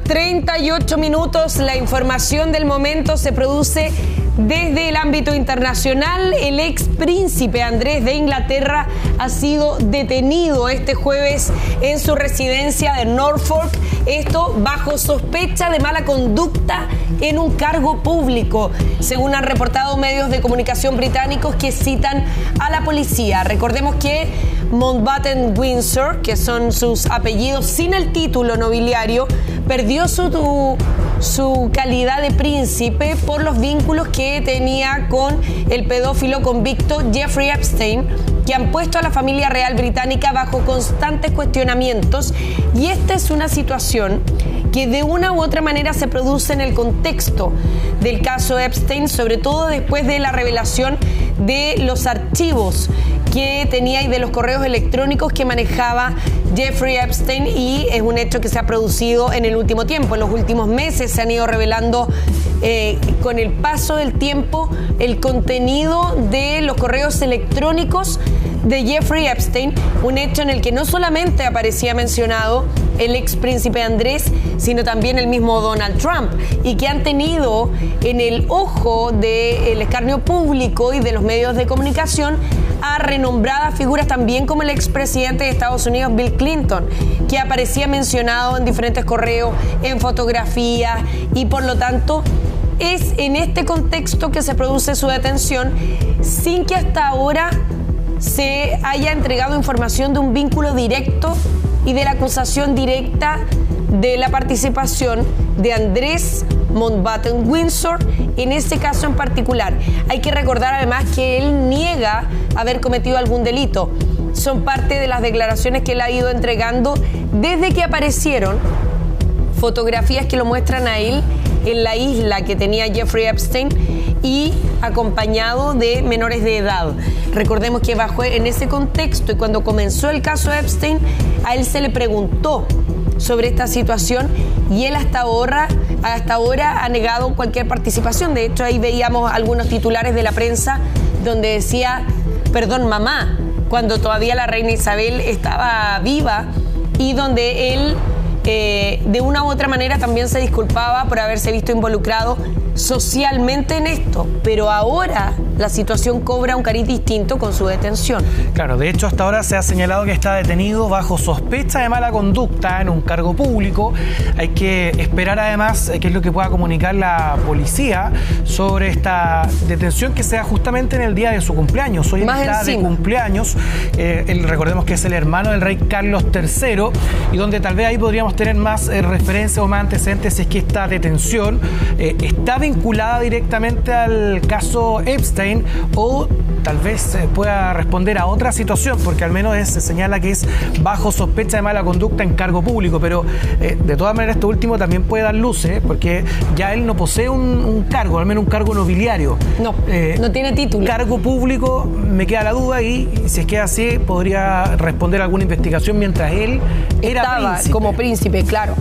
38 minutos, la información del momento se produce desde el ámbito internacional. El ex príncipe Andrés de Inglaterra ha sido detenido este jueves en su residencia de Norfolk, esto bajo sospecha de mala conducta en un cargo público, según han reportado medios de comunicación británicos que citan a la policía. Recordemos que Mountbatten Windsor, que son sus apellidos sin el título nobiliario, perdió su calidad de príncipe por los vínculos que tenía con el pedófilo convicto Jeffrey Epstein, que han puesto a la familia real británica bajo constantes cuestionamientos. Y esta es una situación que de una u otra manera se produce en el contexto del caso Epstein, sobre todo después de la revelación de los archivos que tenía y de los correos electrónicos que manejaba Jeffrey Epstein, y es un hecho que se ha producido en el último tiempo. En los últimos meses se han ido revelando con el paso del tiempo el contenido de los correos electrónicos de Jeffrey Epstein, un hecho en el que no solamente aparecía mencionado el ex príncipe Andrés, sino también el mismo Donald Trump, y que han tenido en el ojo del escarnio público y de los medios de comunicación a renombradas figuras también como el expresidente de Estados Unidos, Bill Clinton, que aparecía mencionado en diferentes correos, en fotografías, y por lo tanto es en este contexto que se produce su detención, sin que hasta ahora se haya entregado información de un vínculo directo y de la acusación directa de la participación de Andrés Mountbatten Windsor en ese caso en particular. Hay que recordar además que él niega haber cometido algún delito. Son parte de las declaraciones que él ha ido entregando desde que aparecieron fotografías que lo muestran a él en la isla que tenía Jeffrey Epstein y acompañado de menores de edad. Recordemos que bajo en ese contexto y cuando comenzó el caso Epstein, a él se le preguntó sobre esta situación y él hasta ahora ha negado cualquier participación. De hecho, ahí veíamos algunos titulares de la prensa donde decía, perdón mamá, cuando todavía la reina Isabel estaba viva, y donde él de una u otra manera también se disculpaba por haberse visto involucrado socialmente en esto, pero ahora la situación cobra un cariz distinto con su detención. Claro, de hecho hasta ahora se ha señalado que está detenido bajo sospecha de mala conducta en un cargo público. Hay que esperar además qué es lo que pueda comunicar la policía sobre esta detención, que sea justamente en el día de su cumpleaños. Hoy está de cumpleaños. Recordemos que es el hermano del rey Carlos III, y donde tal vez ahí podríamos tener más referencias o más antecedentes si es que esta detención está vinculada directamente al caso Epstein, o tal vez pueda responder a otra situación, porque al menos se señala que es bajo sospecha de mala conducta en cargo público, pero de todas maneras esto último también puede dar luces, porque ya él no posee un cargo, al menos un cargo nobiliario. No, no tiene título. Cargo público, me queda la duda, y si es que así podría responder a alguna investigación mientras él estaba príncipe. Como príncipe, claro.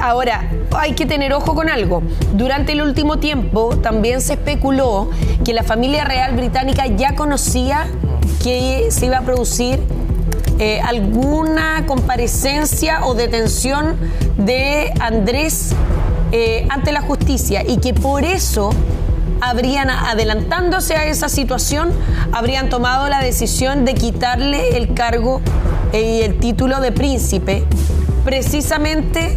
Ahora, hay que tener ojo con algo. Durante el último tiempo también se especuló que la familia real británica ya conocía que se iba a producir alguna comparecencia o detención de Andrés ante la justicia, y que por eso adelantándose a esa situación, habrían tomado la decisión de quitarle el cargo y el título de príncipe, precisamente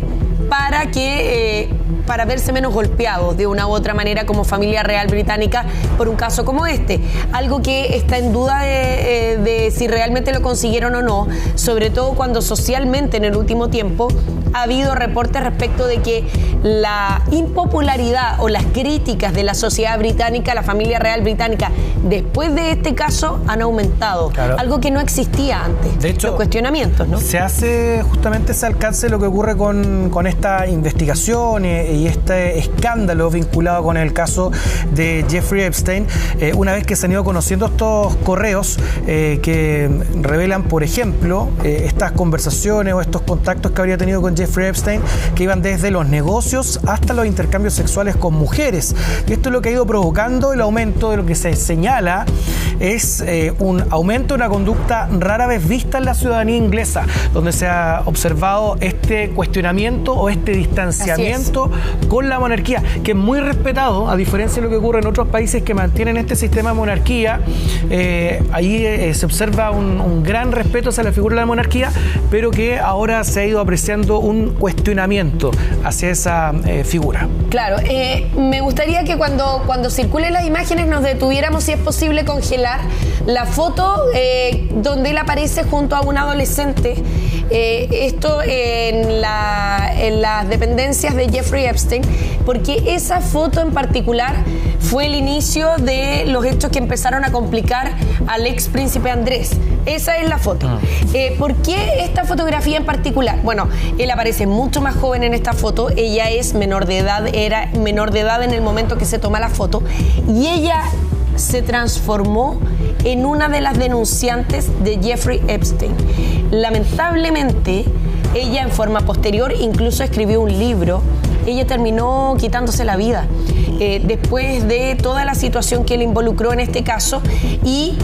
para verse menos golpeados de una u otra manera como familia real británica por un caso como este. Algo que está en duda de si realmente lo consiguieron o no, sobre todo cuando socialmente en el último tiempo ha habido reportes respecto de que la impopularidad o las críticas de la sociedad británica a la familia real británica después de este caso han aumentado. Claro. Algo que no existía antes. De hecho, los cuestionamientos, ¿no? Se hace justamente ese alcance lo que ocurre con esta investigación y este escándalo vinculado con el caso de Jeffrey Epstein, una vez que se han ido conociendo estos correos que revelan, por ejemplo, estas conversaciones o estos contactos que habría tenido con Jeffrey Epstein, que iban desde los negocios hasta los intercambios sexuales con mujeres. Y esto es lo que ha ido provocando el aumento de lo que se señala es un aumento de una conducta rara vez vista en la ciudadanía inglesa, donde se ha observado este cuestionamiento o este distanciamiento con la monarquía, que es muy respetado, a diferencia de lo que ocurre en otros países que mantienen este sistema de monarquía. Ahí se observa un gran respeto hacia la figura de la monarquía, pero que ahora se ha ido apreciando un cuestionamiento hacia esa figura. Claro, me gustaría que cuando circulen las imágenes nos detuviéramos, si es posible, congelar la foto donde él aparece junto a un adolescente. Esto en las dependencias de Jeffrey Epstein, porque esa foto en particular fue el inicio de los hechos que empezaron a complicar al ex príncipe Andrés. Esa es la foto. ¿Por qué esta fotografía en particular? Bueno, él aparece mucho más joven en esta foto. Ella es menor de edad, era menor de edad en el momento que se toma la foto, y ella se transformó en una de las denunciantes de Jeffrey Epstein. Lamentablemente, ella en forma posterior incluso escribió un libro. Ella terminó quitándose la vida después de toda la situación que le involucró en este caso, y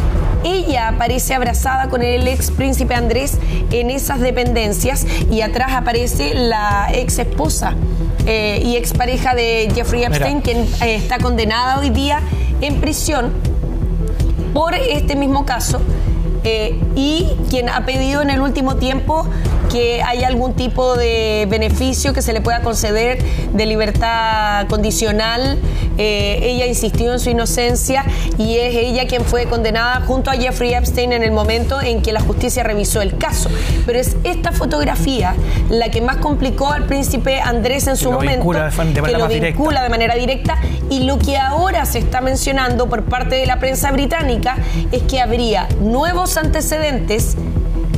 ella aparece abrazada con el ex príncipe Andrés en esas dependencias, y atrás aparece la ex esposa y ex pareja de Jeffrey Epstein, quien está condenada hoy día en prisión por este mismo caso, y quien ha pedido en el último tiempo que haya algún tipo de beneficio que se le pueda conceder de libertad condicional. Ella insistió en su inocencia, y es ella quien fue condenada junto a Jeffrey Epstein en el momento en que la justicia revisó el caso. Pero es esta fotografía la que más complicó al príncipe Andrés en su momento, que lo vincula de manera directa, y lo que ahora se está mencionando por parte de la prensa británica es que habría nuevos antecedentes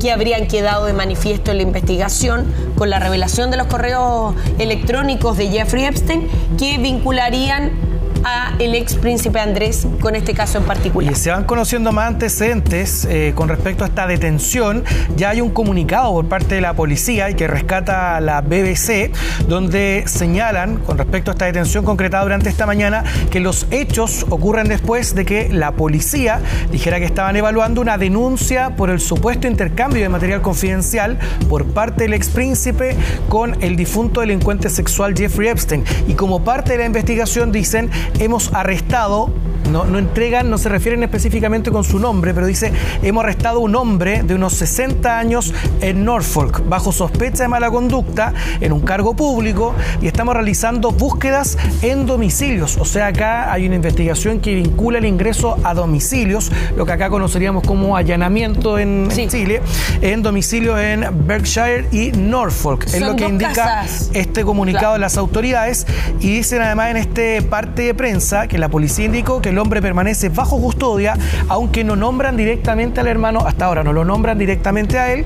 que habrían quedado de manifiesto en la investigación con la revelación de los correos electrónicos de Jeffrey Epstein, que vincularían a el ex príncipe Andrés con este caso en particular. Y se van conociendo más antecedentes con respecto a esta detención. Ya hay un comunicado por parte de la policía y que rescata la BBC, donde señalan con respecto a esta detención concretada durante esta mañana que los hechos ocurren después de que la policía dijera que estaban evaluando una denuncia por el supuesto intercambio de material confidencial por parte del ex príncipe con el difunto delincuente sexual Jeffrey Epstein. Y como parte de la investigación dicen: hemos arrestado, no entregan, no se refieren específicamente con su nombre, pero dice: hemos arrestado a un hombre de unos 60 años en Norfolk bajo sospecha de mala conducta en un cargo público, y estamos realizando búsquedas en domicilios. O sea, acá hay una investigación que vincula el ingreso a domicilios, lo que acá conoceríamos como allanamiento en Chile, en domicilios en Berkshire y Norfolk. Es lo que indica casas. Este comunicado de las autoridades, y dicen además en este parte de prensa que la policía indicó que el hombre permanece bajo custodia, aunque no nombran directamente al hermano, hasta ahora no lo nombran directamente a él,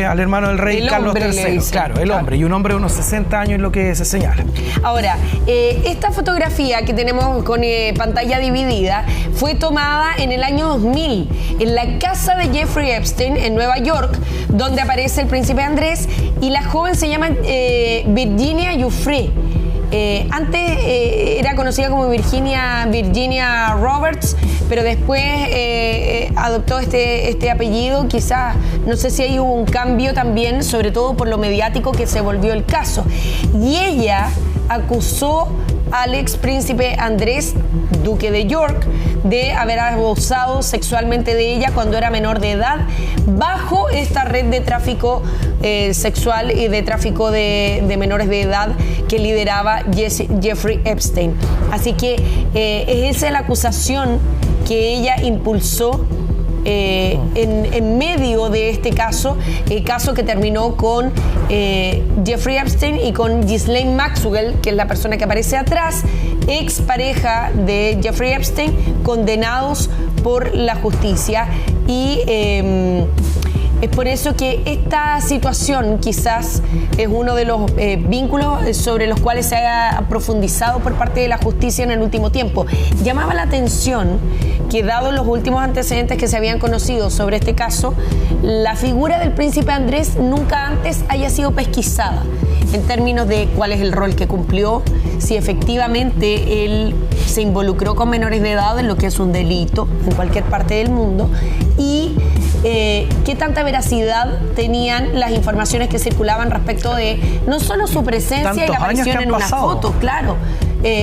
al hermano del rey Carlos III. Claro, el hombre, y un hombre de unos 60 años es lo que se señala. Ahora, esta fotografía que tenemos con pantalla dividida fue tomada en el año 2000 en la casa de Jeffrey Epstein en Nueva York, donde aparece el príncipe Andrés, y la joven se llama Virginia Giuffre. Antes era conocida como Virginia Roberts, pero después adoptó este apellido. Quizás, no sé si hay un cambio también, sobre todo por lo mediático que se volvió el caso. Y ella acusó al ex príncipe Andrés, duque de York, de haber abusado sexualmente de ella cuando era menor de edad, bajo esta red de tráfico sexual y de tráfico de menores de edad que lideraba Jeffrey Epstein. Así que es esa la acusación que ella impulsó en medio de este caso, el caso que terminó con Jeffrey Epstein y con Ghislaine Maxwell, que es la persona que aparece atrás, ex pareja de Jeffrey Epstein, condenados por la justicia. Y Es por eso que esta situación quizás es uno de los vínculos sobre los cuales se ha profundizado por parte de la justicia en el último tiempo. Llamaba la atención que, dado los últimos antecedentes que se habían conocido sobre este caso, la figura del príncipe Andrés nunca antes haya sido pesquisada en términos de cuál es el rol que cumplió, si efectivamente él se involucró con menores de edad en lo que es un delito en cualquier parte del mundo, y qué tanta veracidad tenían las informaciones que circulaban respecto de no solo su presencia y la aparición en una foto, claro,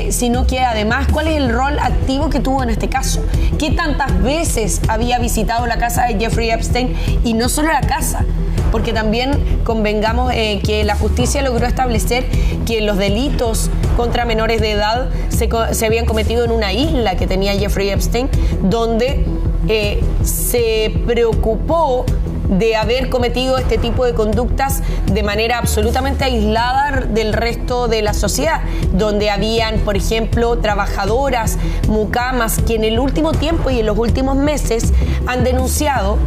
sino que además cuál es el rol activo que tuvo en este caso, qué tantas veces había visitado la casa de Jeffrey Epstein, y no solo la casa, porque también convengamos que la justicia logró establecer que los delitos contra menores de edad se habían cometido en una isla que tenía Jeffrey Epstein, donde se preocupó de haber cometido este tipo de conductas de manera absolutamente aislada del resto de la sociedad, donde habían, por ejemplo, trabajadoras, mucamas, que en el último tiempo y en los últimos meses han denunciado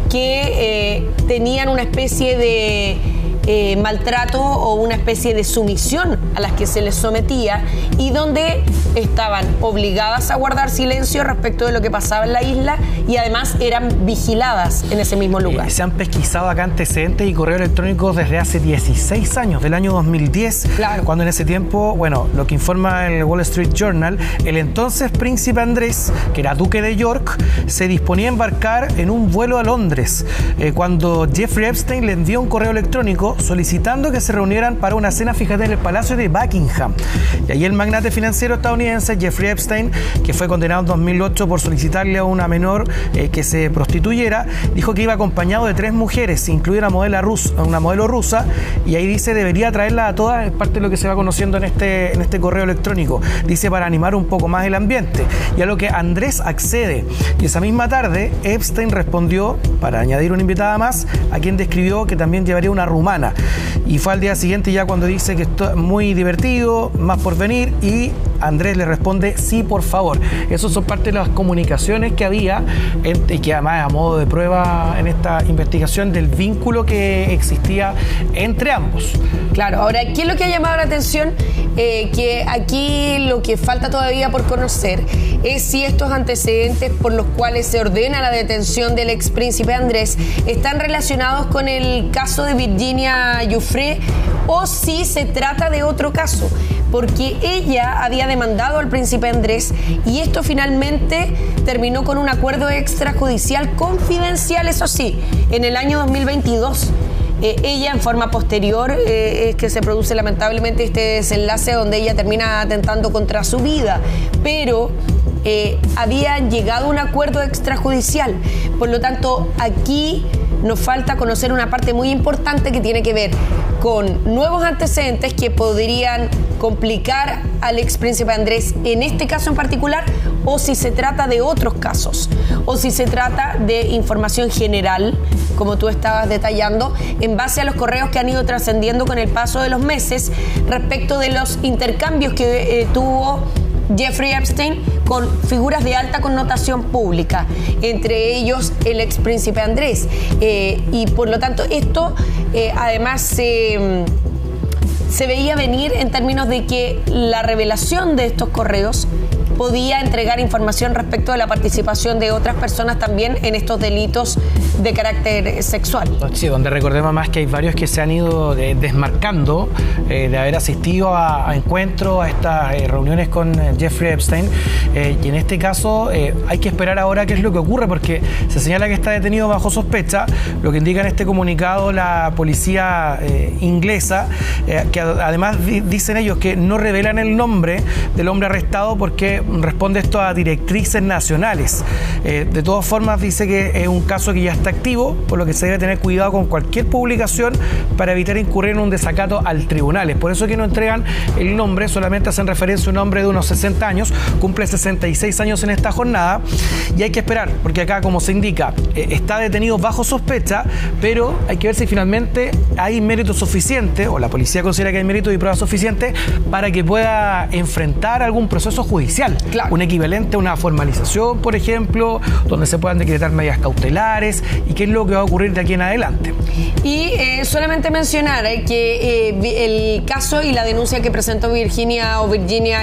que tenían una especie de maltrato o una especie de sumisión a las que se les sometía, y donde estaban obligadas a guardar silencio respecto de lo que pasaba en la isla, y además eran vigiladas en ese mismo lugar. Se han pesquisado acá antecedentes y correos electrónicos desde hace 16 años, del año 2010, claro, cuando en ese tiempo, bueno, lo que informa el Wall Street Journal, el entonces príncipe Andrés, que era duque de York, se disponía a embarcar en un vuelo a Londres, cuando Jeffrey Epstein le envió un correo electrónico solicitando que se reunieran para una cena, fíjate, en el Palacio de Buckingham. Y ahí el magnate financiero estadounidense Jeffrey Epstein, que fue condenado en 2008 por solicitarle a una menor que se prostituyera, dijo que iba acompañado de 3 mujeres, incluida una modelo rusa, y ahí dice debería traerla a todas, es parte de lo que se va conociendo en este correo electrónico. Dice para animar un poco más el ambiente, y a lo que Andrés accede. Y esa misma tarde Epstein respondió, para añadir una invitada más, a quien describió que también llevaría una rumana. Y fue al día siguiente ya cuando dice que esto es muy divertido, más por venir, y Andrés le responde sí, por favor. Esas son parte de las comunicaciones que había, y que además a modo de prueba en esta investigación del vínculo que existía entre ambos. Claro, ahora, ¿qué es lo que ha llamado la atención? Que aquí lo que falta todavía por conocer es si estos antecedentes por los cuales se ordena la detención del expríncipe Andrés están relacionados con el caso de Virginia Giuffre, o si se trata de otro caso, porque ella había demandado al príncipe Andrés, y esto finalmente terminó con un acuerdo extrajudicial confidencial, eso sí, en el año 2022. Ella, en forma posterior, es que se produce lamentablemente este desenlace donde ella termina atentando contra su vida, pero había llegado a un acuerdo extrajudicial. Por lo tanto, aquí nos falta conocer una parte muy importante que tiene que ver con nuevos antecedentes que podrían complicar al expríncipe Andrés en este caso en particular, o si se trata de otros casos, o si se trata de información general, como tú estabas detallando, en base a los correos que han ido trascendiendo con el paso de los meses respecto de los intercambios que tuvo Jeffrey Epstein con figuras de alta connotación pública, entre ellos el expríncipe Andrés. Y por lo tanto esto además se veía venir en términos de que la revelación de estos correos podía entregar información respecto de la participación de otras personas también en estos delitos de carácter sexual. Sí, donde recordemos más que hay varios que se han ido desmarcando de haber asistido a encuentros, a estas reuniones con Jeffrey Epstein, y en este caso hay que esperar ahora qué es lo que ocurre, porque se señala que está detenido bajo sospecha, lo que indica en este comunicado la policía inglesa, que además dicen ellos que no revelan el nombre del hombre arrestado porque responde esto a directrices nacionales. De todas formas, dice que es un caso que ya está activo, por lo que se debe tener cuidado con cualquier publicación para evitar incurrir en un desacato al tribunal. Es por eso que no entregan el nombre, solamente hacen referencia a un hombre de unos 60 años, cumple 66 años en esta jornada, y hay que esperar, porque acá, como se indica, está detenido bajo sospecha, pero hay que ver si finalmente hay mérito suficiente, o la policía considera que hay mérito y pruebas suficientes para que pueda enfrentar algún proceso judicial. judicial. Claro. Un equivalente a una formalización, por ejemplo, donde se puedan decretar medidas cautelares y qué es lo que va a ocurrir de aquí en adelante. Y solamente mencionar que el caso y la denuncia que presentó Virginia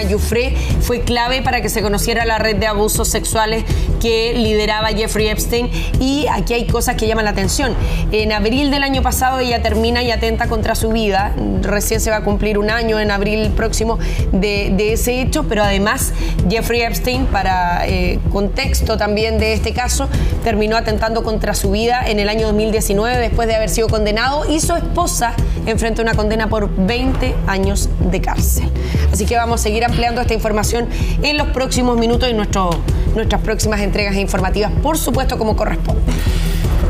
Giuffre fue clave para que se conociera la red de abusos sexuales que lideraba Jeffrey Epstein, y aquí hay cosas que llaman la atención. En abril del año pasado ella termina y atenta contra su vida, recién se va a cumplir un año en abril próximo de ese hecho, pero además Jeffrey Epstein, para contexto también de este caso, terminó atentando contra su vida en el año 2019 después de haber sido condenado, y su esposa enfrenta una condena por 20 años de cárcel. Así que vamos a seguir ampliando esta información en los próximos minutos y nuestras próximas entregas informativas, por supuesto, como corresponde.